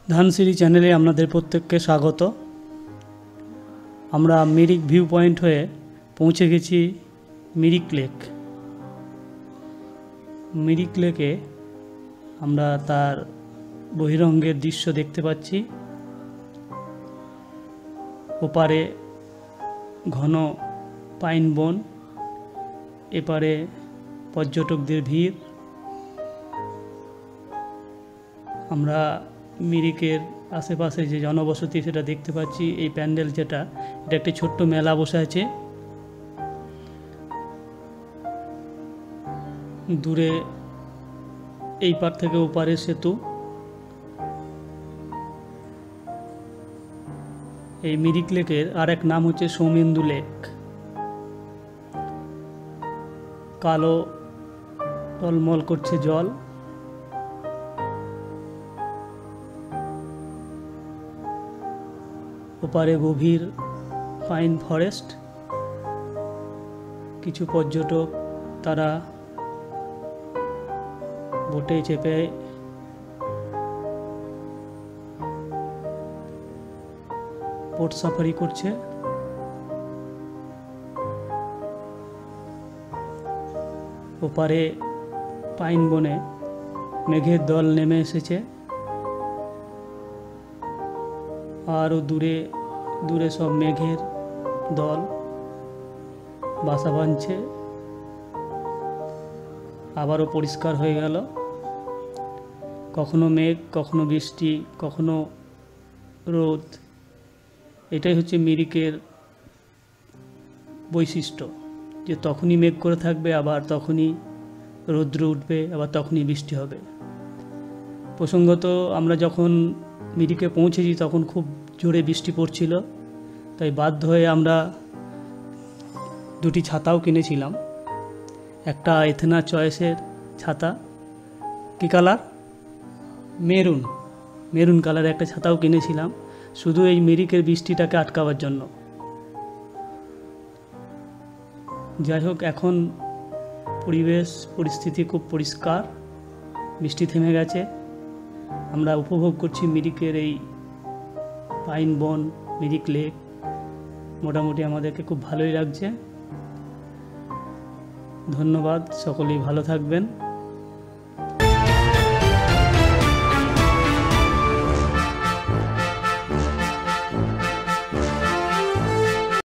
ধানসিঁড়ি চ্যানেলে আপনাদের প্রত্যেককে স্বাগত। আমরা মিরিক ভিউ পয়েন্ট হয়ে পৌঁছে গেছি মিরিক লেক। মিরিক লেকে আমরা তার বহিরঙ্গের দৃশ্য দেখতে পাচ্ছি। ওপারে ঘন পাইন বন, এপারে পর্যটকদের ভিড়। আমরা মিরিকের আশেপাশে যে জনবসতি সেটা দেখতে পাচ্ছি। এই প্যান্ডেল এটা একটি ছোট্ট মেলা বসে আছে। দূরে এই পার থেকে ওপারে সেতু। এই মিরিক লেকের আর এক নাম হচ্ছে সৌমেন্দু লেক। কালো টলমল করছে জল। ওপারে গভীর পাইন ফরেস্ট। কিছু পর্যটক তারা বোটে চেপে বোট সাফারি করছে। ওপারে পাইন বনে মেঘের দল নেমে এসেছে। আরও দূরে দূরে সব মেঘের দল বাসা বাঁধছে। আবারও পরিষ্কার হয়ে গেল। কখনো মেঘ, কখনো বৃষ্টি, কখনো রোদ। এটাই হচ্ছে মিরিকের বৈশিষ্ট্য, যে তখনই মেঘ করে থাকবে, আবার তখনই রৌদ্র উঠবে, আবার তখনই বৃষ্টি হবে। প্রসঙ্গত আমরা যখন মিরিকে পৌঁছেছি তখন খুব জোরে বৃষ্টি পড়ছিল, তাই বাধ্য হয়ে আমরা দুটি ছাতাও কিনেছিলাম। একটা এথেনা চয়েসের ছাতা, কী কালার, মেরুন কালারের একটা ছাতাও কিনেছিলাম, শুধু এই মিরিকের বৃষ্টিটাকে আটকাবার জন্য। যাই হোক, এখন পরিস্থিতি খুব পরিষ্কার, বৃষ্টি থেমে গেছে। আমরা উপভোগ করছি মিরিকের এই পাইন বন, মিরিক লেক। মোটামুটি আমাদেরকে খুব ভালোই লাগছে। ধন্যবাদ, সকলেই ভালো থাকবেন।